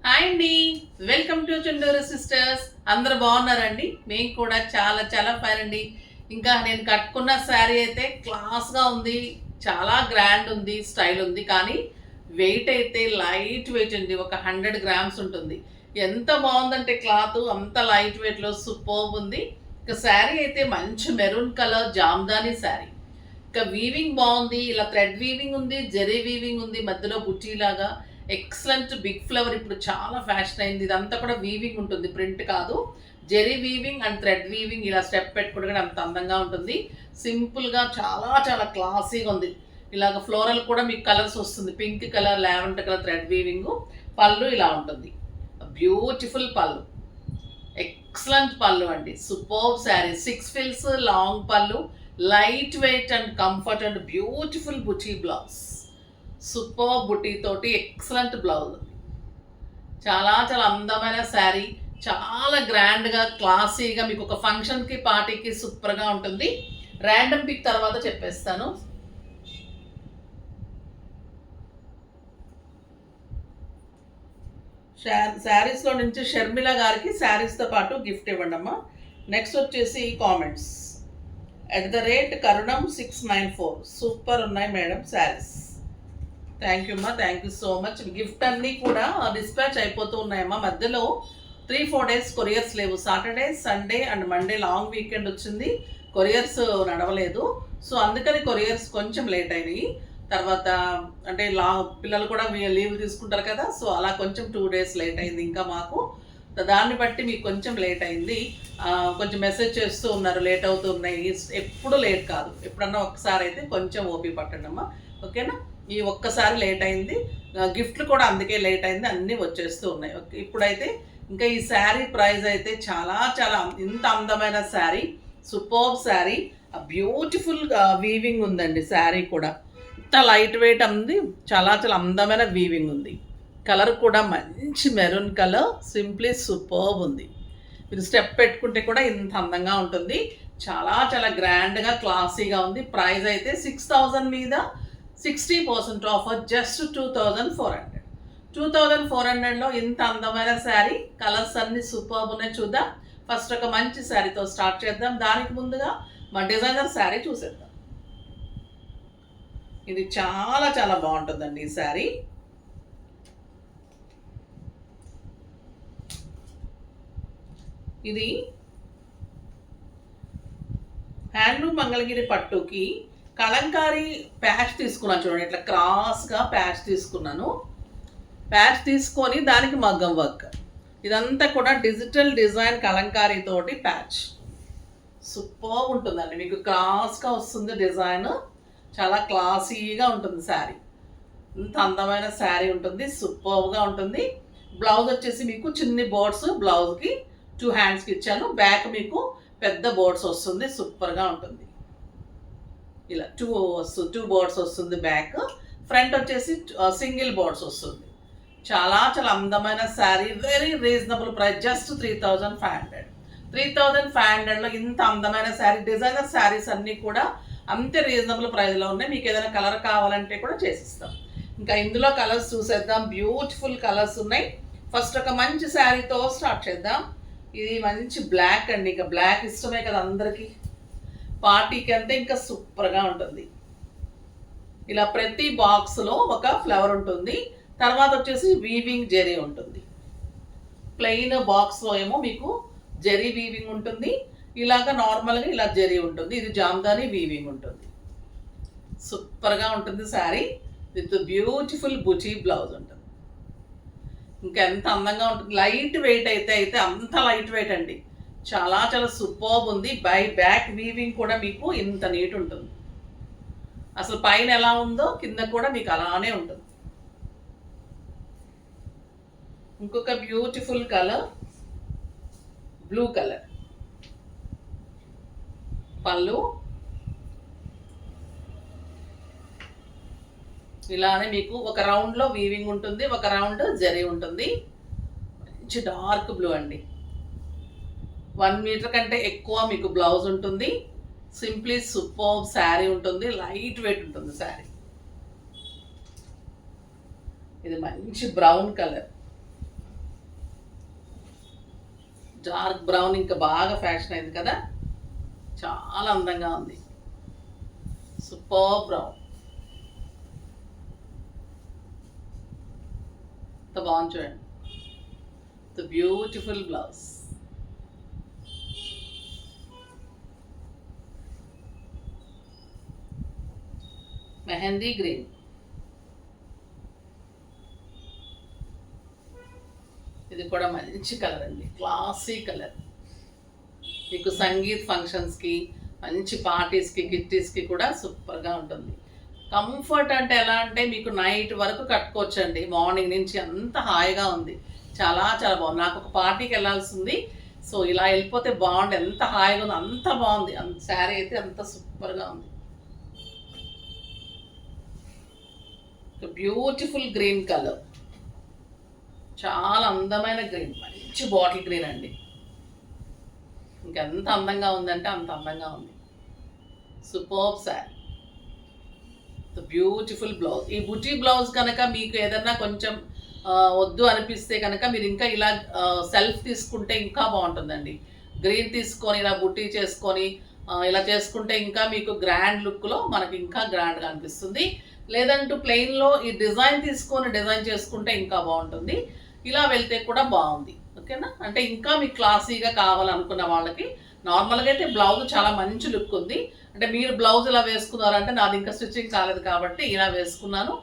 Hi అండి, welcome to Chunduru sisters. అందరు బాగున్నారండి? మేము కూడా చాలా చాలా ఫైన్ అండి. ఇంకా నేను కట్టుకున్న శారీ అయితే క్లాస్గా ఉంది, చాలా గ్రాండ్ ఉంది, స్టైల్ ఉంది. కానీ వెయిట్ అయితే లైట్ వెయిట్ అండి, ఒక 100 గ్రామ్స్ ఉంటుంది. ఎంత బాగుందంటే క్లాత్ అంత లైట్ వెయిట్లో సూపర్బ్ ఉంది. ఇక శారీ అయితే మంచి మెరూన్ కలర్ జామ్దాని శారీ. ఇక వీవింగ్ బాగుంది, ఇలా థ్రెడ్ వీవింగ్ ఉంది, జెరీ వీవింగ్ ఉంది, మధ్యలో బుట్టీలాగా ఎక్సలెంట్ బిగ్ ఫ్లవర్ ఇప్పుడు చాలా ఫ్యాషన్ అయింది. ఇదంతా కూడా వీవింగ్ ఉంటుంది, ప్రింట్ కాదు. Zari weaving and thread weaving ఇలా స్టెప్ పెట్టుకుంటే అంత అందంగా ఉంటుంది. సింపుల్గా చాలా చాలా క్లాసీగా ఉంది. ఇలాగ ఫ్లోరల్ కూడా మీకు కలర్స్ వస్తుంది, pink colour, lavender colour thread weaving. పళ్ళు ఇలా ఉంటుంది, బ్యూటిఫుల్ పళ్ళు, ఎక్సలెంట్ పళ్ళు అండి. సూపర్ శారీ, 6 ఫిల్స్ లాంగ్ పళ్ళు, light weight and comfort and beautiful buti blouse. Super బుటీ తోటి ఎక్సలెంట్ బ్లౌజ్. చాలా చాలా అందమైన శారీ, చాలా గ్రాండ్గా క్లాసీగా మీకు ఒక ఫంక్షన్కి పార్టీకి సూపర్గా ఉంటుంది. ర్యాండమ్ పిక్ తర్వాత చెప్పేస్తాను. శారీస్లో నుంచి షర్మిల గారికి శారీస్తో పాటు గిఫ్ట్ ఇవ్వండి అమ్మా. నెక్స్ట్ వచ్చేసి కామెంట్స్ @కరుణం 694 సూపర్ ఉన్నాయి మేడం శారీస్. థ్యాంక్ యూ అమ్మా, thank you so much. Gift అన్నీ కూడా డిస్పాచ్ అయిపోతూ ఉన్నాయమ్మా. మధ్యలో 3-4 డేస్ కొరియర్స్ లేవు. Saturday, Sunday and Monday long weekend వచ్చింది, కొరియర్స్ నడవలేదు. సో అందుకని కొరియర్స్ కొంచెం లేట్ అయినాయి. తర్వాత అంటే పిల్లలు కూడా లీవ్ తీసుకుంటారు కదా, సో అలా కొంచెం 2 డేస్ లేట్ అయింది. ఇంకా మాకు దాన్ని బట్టి మీకు కొంచెం లేట్ అయింది. కొంచెం మెసేజ్ చేస్తూ ఉన్నారు లేట్ అవుతున్నాయి. ఎప్పుడు లేట్ కాదు, ఎప్పుడన్నా ఒక్కసారి అయితే కొంచెం ఓపి పట్టండి అమ్మా, ఓకేనా. ఈ ఒక్కసారి లేట్ అయింది, గిఫ్ట్లు కూడా అందుకే లేట్ అయింది, అన్నీ వచ్చేస్తూ ఉన్నాయి. ఓకే, ఇప్పుడైతే ఇంకా ఈ శారీ ప్రైస్ అయితే చాలా చాలా, ఇంత అందమైన sari, superb sari, beautiful weaving ఉందండి. శారీ కూడా ఇంత లైట్ వెయిట్ ఉంది, చాలా చాలా అందమైన వీవింగ్ ఉంది. కలర్ కూడా మంచి మెరూన్ కలర్, సింప్లీ సూపర్బ్ ఉంది. మీరు స్టెప్ పెట్టుకుంటే కూడా ఇంత అందంగా ఉంటుంది. చాలా చాలా గ్రాండ్గా క్లాసీగా ఉంది. ప్రైస్ అయితే 6,000 మీద 60% ఆఫర్, జస్ట్ 2,400. 2,400లో ఇంత అందమైన శారీ, కలర్స్ అన్ని సూపర్బ్ ఉన్నాయి. చూద్దాం. ఫస్ట్ ఒక మంచి శారీతో స్టార్ట్ చేద్దాం. దానికి ముందుగా మా డిజైనర్ శారీ చూసేద్దాం. ఇది చాలా చాలా బాగుంటుందండి ఈ శారీ. ఇది హ్యాండ్లూమ్ మంగళగిరి పట్టుకి కలంకారీ ప్యాచ్ తీసుకున్నాను. చూడండి, ఇట్లా క్రాస్గా ప్యాచ్ తీసుకున్నాను. ప్యాచ్ తీసుకొని దానికి మగ్గం వర్క్, ఇదంతా కూడా డిజిటల్ డిజైన్ కలంకారీ తోటి ప్యాచ్. సూపర్ ఉంటుందండి, మీకు క్రాస్గా వస్తుంది డిజైన్, చాలా క్లాసీగా ఉంటుంది శారీ. ఇంత అందమైన శారీ ఉంటుంది, సూపర్గా ఉంటుంది. బ్లౌజ్ వచ్చేసి మీకు చిన్ని బోర్డ్స్, బ్లౌజ్కి 2 హ్యాండ్స్కి ఇచ్చాను. బ్యాక్ మీకు పెద్ద బోర్డ్స్ వస్తుంది, సూపర్గా ఉంటుంది. ఇలా 2 బోర్డ్స్ వస్తుంది బ్యాక్. ఫ్రంట్ వచ్చేసి సింగిల్ బోర్డ్స్ వస్తుంది. చాలా చాలా అందమైన sari, very reasonable price, just 3,500. 3,500లో ఇంత అందమైన శారీ. డిజైనర్ శారీస్ అన్నీ కూడా అంతే రీజనబుల్ ప్రైస్లో ఉన్నాయి. మీకు ఏదైనా కలర్ కావాలంటే కూడా చేసిస్తాం. ఇంకా ఇందులో కలర్స్ చూసేద్దాం. బ్యూటిఫుల్ కలర్స్ ఉన్నాయి. ఫస్ట్ ఒక మంచి శారీతో స్టార్ట్ చేద్దాం. ఇది మంచి బ్లాక్ అండి, ఇంకా బ్లాక్ ఇష్టమే కదా అందరికీ, పార్టీకి అంటే ఇంకా సూపర్గా ఉంటుంది. ఇలా ప్రతి బాక్స్లో ఒక ఫ్లవర్ ఉంటుంది. తర్వాత వచ్చేసి వీవింగ్ జెరీ ఉంటుంది. ప్లెయిన్ బాక్స్లో ఏమో మీకు జెరీ వీవింగ్ ఉంటుంది, ఇలాగ నార్మల్గా ఇలా జెరీ ఉంటుంది. ఇది జామ్దాని వీవింగ్ ఉంటుంది. సూపర్గా ఉంటుంది sari, with beautiful buti blouse ఉంటుంది. ఇంకా ఎంత అందంగా ఉంటుంది. లైట్ వెయిట్ అయితే అంత లైట్ వెయిట్ అండి, చాలా చాలా సూపర్బ్ ఉంది. బ్యాక్ వీవింగ్ కూడా మీకు ఇంత నీట్ ఉంటుంది. అసలు పైన ఎలా ఉందో కింద కూడా మీకు అలానే ఉంటుంది. ఇంకొక బ్యూటిఫుల్ కలర్, బ్లూ కలర్. పళ్ళు ఇలానే మీకు ఒక రౌండ్లో వీవింగ్ ఉంటుంది, ఒక రౌండ్ జరీ ఉంటుంది. మంచి డార్క్ బ్లూ అండి, 1 మీటర్ కంటే ఎక్కువ మీకు బ్లౌజ్ ఉంటుంది. సింప్లీ సూపర్బ్ శారీ ఉంటుంది, లైట్ వెయిట్ ఉంటుంది శారీ. ఇది మంచి బ్రౌన్ కలర్, డార్క్ బ్రౌన్ ఇంకా బాగా ఫ్యాషన్ అయింది కదా, చాలా అందంగా ఉంది. సూపర్ బ్రౌన్, ఎంత బాగుంది చూడండి. The beautiful blouse. Mehndi green, ఇది కూడా మంచి కలర్ అండి, క్లాసీ కలర్. మీకు సంగీత్ ఫంక్షన్స్కి, మంచి పార్టీస్కి, కిట్టీస్కి కూడా సూపర్గా ఉంటుంది. కంఫర్ట్ అంటే ఎలా అంటే మీకు నైట్ వరకు కట్టుకోవచ్చండి, మార్నింగ్ నుంచి అంత హాయిగా ఉంది. చాలా చాలా బాగుంది. నాకు ఒక పార్టీకి వెళ్ళాల్సి ఉంది, సో ఇలా వెళ్ళిపోతే బాగుంది. ఎంత హాయిగా ఉంది, అంత బాగుంది. అంత శారీ అయితే అంత సూపర్గా ఉంది. బ్యూటిఫుల్ గ్రీన్ కలర్, చాలా అందమైన గ్రీన్, మంచి బాటిల్ గ్రీన్ అండి. ఇంకెంత అందంగా ఉందంటే అంత అందంగా ఉంది. Super sari, beautiful blouse. ఈ బుటీ బ్లౌజ్ కనుక మీకు ఏదన్నా కొంచెం వద్దు అనిపిస్తే కనుక మీరు ఇంకా ఇలా సెల్ఫ్ తీసుకుంటే ఇంకా బాగుంటుందండి. గ్రీన్ తీసుకొని ఇలా బుటీ చేసుకొని ఇలా చేసుకుంటే ఇంకా మీకు గ్రాండ్ లుక్లో మనకి ఇంకా గ్రాండ్గా అనిపిస్తుంది. లేదంటూ ప్లెయిన్లో ఈ డిజైన్ తీసుకొని డిజైన్ చేసుకుంటే ఇంకా బాగుంటుంది. ఇలా వెళ్తే కూడా బాగుంది. ఓకేనా, అంటే ఇంకా మీకు క్లాసీగా కావాలనుకున్న వాళ్ళకి నార్మల్గా అయితే బ్లౌజ్ చాలా మంచి లుక్ ఉంది. అంటే మీరు బ్లౌజ్ ఇలా వేసుకున్నారంటే నాది ఇంకా స్టిచ్చింగ్ కాలేదు కాబట్టి ఇలా వేసుకున్నాను.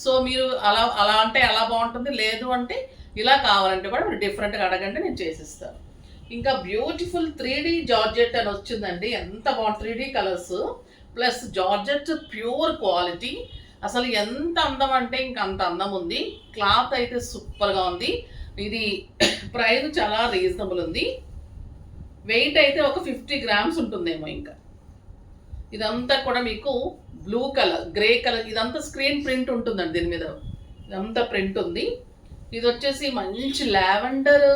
సో మీరు అలా అలా అంటే అలా బాగుంటుంది. లేదు అంటే ఇలా కావాలంటే కూడా మీరు డిఫరెంట్గా అడగండి, నేను చేసిస్తాను. ఇంకా బ్యూటిఫుల్ 3D జార్జెట్ అని వచ్చిందండి. ఎంత బాగుంది, 3D colours plus georgette pure quality. అసలు ఎంత అందం అంటే ఇంకా అంత అందం ఉంది. క్లాత్ అయితే సూపర్గా ఉంది. ఇది ప్రైస్ చాలా రీజనబుల్ ఉంది. వెయిట్ అయితే ఒక 50 గ్రామ్స్ ఉంటుందేమో. ఇంకా ఇదంతా కూడా మీకు బ్లూ కలర్, గ్రే కలర్, ఇదంతా స్క్రీన్ ప్రింట్ ఉంటుందండి. దీని మీద ఇదంతా ప్రింట్ ఉంది. ఇది వచ్చేసి మంచి లావెండర్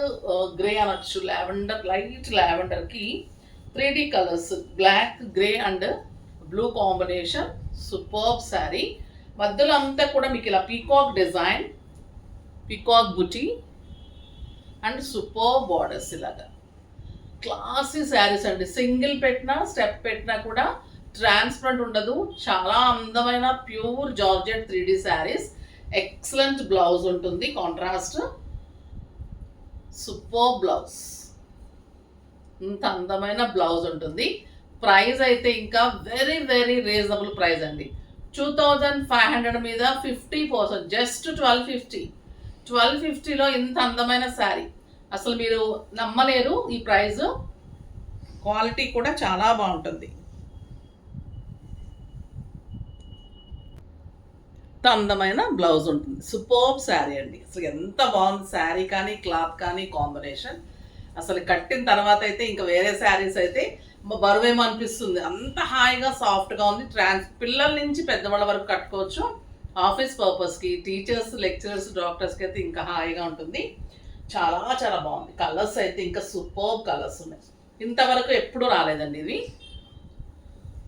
గ్రే అనొచ్చు. లావెండర్, లైట్ లావెండర్కి 3D colours, black, grey and blue combination. Superb sari. మధ్యలో అంతా కూడా మీకు ఇలా పీకాక్ డిజైన్, పీకాక్ బుటీ అండ్ సూపర్ బార్డర్స్. ఇలాగా క్లాసీ శారీస్ అండి. సింగిల్ పెట్టినా స్టెప్ పెట్టినా కూడా ట్రాన్స్పరెంట్ ఉండదు. చాలా అందమైన pure georgette 3D saris. Excellent blouse ఉంటుంది, కాంట్రాస్ట్. సూపర్ బ్లౌజ్, ఇంత అందమైన బ్లౌజ్ ఉంటుంది. ప్రైస్ అయితే ఇంకా వెరీ వెరీ రీజనబుల్ ప్రైస్ అండి. 2500 మీద 50%, జస్ట్ 1250. 1250లో ఇంత అందమైన శారీ అసలు మీరు నమ్మలేరు. ఈ ప్రైస్, క్వాలిటీ కూడా చాలా బాగుంటుంది. అందమైన బ్లౌజ్ ఉంటుంది. సూపర్బ్ శారీ అండి. అసలు ఎంత బాగుంది శారీ కానీ క్లాత్ కానీ కాంబినేషన్. అసలు కట్టిన తర్వాత అయితే ఇంకా వేరే శారీస్ అయితే బరువేమో అనిపిస్తుంది. అంత హాయిగా సాఫ్ట్గా ఉంది. పిల్లల నుంచి పెద్దవాళ్ళ వరకు కట్టుకోవచ్చు. ఆఫీస్ పర్పస్కి, టీచర్స్, లెక్చరర్స్, డాక్టర్స్కి అయితే ఇంకా హాయిగా ఉంటుంది. చాలా చాలా బాగుంది. కలర్స్ అయితే ఇంకా సూపర్బ్ కలర్స్ ఉన్నాయి. ఇంతవరకు ఎప్పుడూ రాలేదండి ఇవి.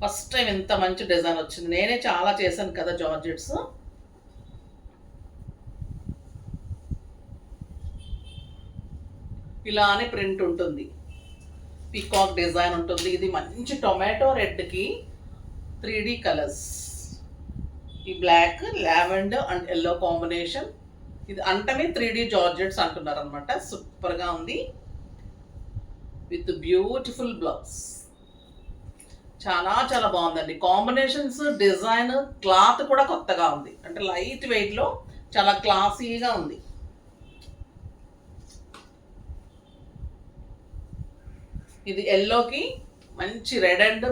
ఫస్ట్ టైం ఇంత మంచి డిజైన్ వచ్చింది. నేనే చాలా చేశాను కదా జార్జెట్స్. ఇలానే ప్రింట్ ఉంటుంది, పీకాక్ డిజైన్ ఉంటుంది. ఇది మంచి టొమాటో రెడ్కి 3D కలర్స్. ఈ black, lavender and yellow combination. ఇది అంటమే 3D జార్జెట్స్ అంటున్నారు అనమాట. సూపర్గా ఉంది విత్ బ్యూటిఫుల్ బ్లౌజ్. చాలా చాలా బాగుందండి. కాంబినేషన్స్, డిజైన్, క్లాత్ కూడా కొత్తగా ఉంది. అంటే లైట్ వెయిట్లో చాలా క్లాసీగా ఉంది. ఇది ఎల్లోకి మంచి రెడ్ అండ్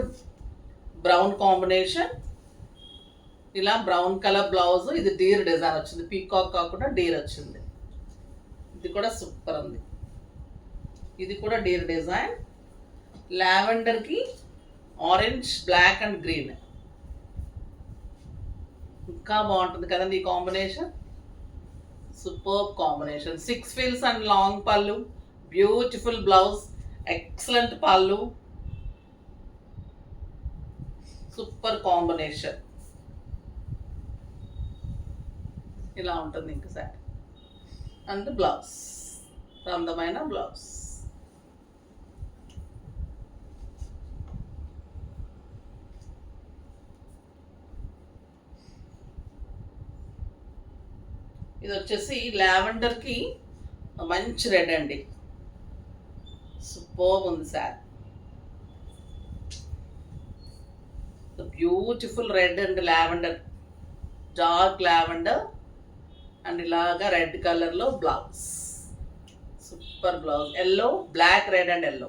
బ్రౌన్ కాంబినేషన్. ఇలా బ్రౌన్ కలర్ బ్లౌజ్. ఇది డీర్ డిజైన్ వచ్చింది, పీకాక్ కాకుండా డీర్ వచ్చింది. ఇది కూడా సూపర్ ఉంది. ఇది కూడా డీర్ డిజైన్. లావెండర్కి ఆరెంజ్, బ్లాక్ అండ్ గ్రీన్. ఇంకా బాగుంటుంది కదండి ఈ కాంబినేషన్. Super combination. 6 ఫీల్స్ అండ్ లాంగ్ పళ్ళు, బ్యూటిఫుల్ బ్లౌజ్, ఎక్సలెంట్ పళ్ళు, సూపర్ కాంబినేషన్. ఇలా ఉంటుంది ఇంకా శారీ అండ్ బ్లౌజ్, అందమైన బ్లౌజ్. ఇది వచ్చేసి లావెండర్కి మంచి రెడ్ అండి, సూపర్ ఉంది sari. Beautiful red and lavender, dark lavender and ఇలాగా రెడ్ కలర్లో blouse, super blouse. Yellow, black, red and yellow.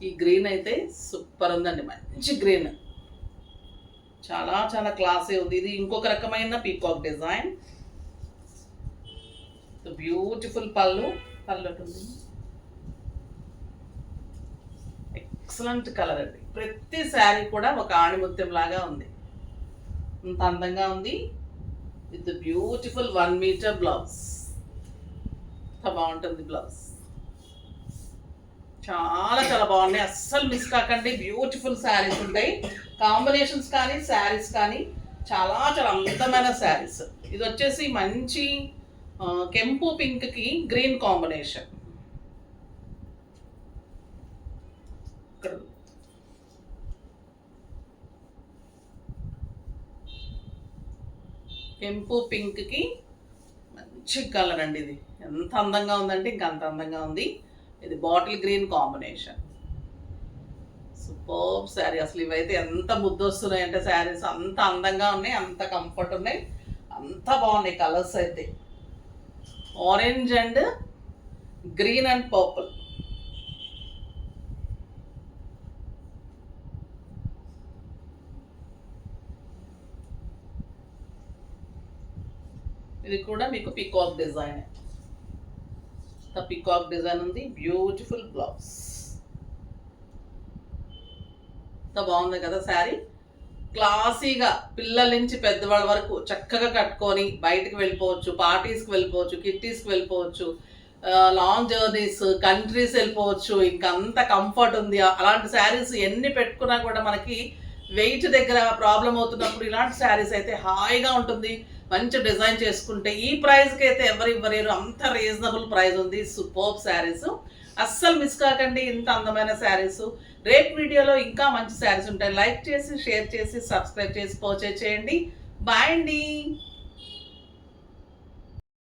ఈ గ్రీన్ అయితే సూపర్ ఉందండి, మంచి గ్రీన్, చాలా చాలా క్లాసీ ఉంది. ఇది ఇంకొక రకమైన పీకాక్ డిజైన్. బ్యూటిఫుల్ పళ్ళు ఉంది, ఎక్సలెంట్ కలర్ అండి. ప్రతి శారీ కూడా ఒక ఆణిముత్యం లాగా ఉంది, అంత అందంగా ఉంది. విత్ బ్యూటిఫుల్ 1 మీటర్ బ్లౌజ్, బాగుంటుంది బ్లౌజ్, చాలా చాలా బాగున్నాయి. అస్సలు మిస్ కాకండి, బ్యూటిఫుల్ శారీస్ ఉంటాయి. కాంబినేషన్స్ కానీ శారీస్ కానీ చాలా చాలా అందమైన శారీస్. ఇది వచ్చేసి మంచి కెంపు పింక్కి గ్రీన్ కాంబినేషన్. కెంపు పింక్కి మంచి కలర్ అండి. ఇది ఎంత అందంగా ఉందంటే ఇంకా అంత అందంగా ఉంది. ఇది bottle green combination, super sari. అసలు ఇవైతే ఎంత ముద్దు వస్తున్నాయి అంటే శారీస్, అంత అందంగా ఉన్నాయి, అంత కంఫర్ట్ ఉన్నాయి, అంత బాగున్నాయి. కలర్స్ అయితే orange and green and purple. ఇది కూడా మీకు పీకాక్ డిజైన్, పీకాక్ డిజైన్ ఉంది. బ్యూటిఫుల్ బ్లౌజ్, బాగుంది కదా శారీ. క్లాసీగా పిల్లల నుంచి పెద్దవాళ్ళ వరకు చక్కగా కట్టుకొని బయటకు వెళ్ళిపోవచ్చు, పార్టీస్కి వెళ్ళిపోవచ్చు, కిట్టీస్కి వెళ్ళిపోవచ్చు, లాంగ్ జర్నీస్, కంట్రీస్ వెళ్ళిపోవచ్చు. ఇంకా అంత కంఫర్ట్ ఉంది. అలాంటి శారీస్ ఎన్ని పెట్టుకున్నా కూడా మనకి వెయిట్ దగ్గర ప్రాబ్లం అవుతున్నప్పుడు ఇలాంటి శారీస్ అయితే హాయిగా ఉంటుంది. మంచి డిజైన్ చేసుకుంటే ఈ ప్రైస్కి అయితే ఎవరు ఇవ్వలేరు, అంత రీజనబుల్ ప్రైస్ ఉంది. సూపర్ శారీస్, అస్సలు మిస్ కాకండి ఇంత అందమైన శారీస్. రేపు వీడియోలో ఇంకా మంచి శారీస్ ఉంటాయి. లైక్ చేసి, షేర్ చేసి, సబ్స్క్రైబ్ చేసి పర్చేజ్ చేయండి. బాయ్ అండి.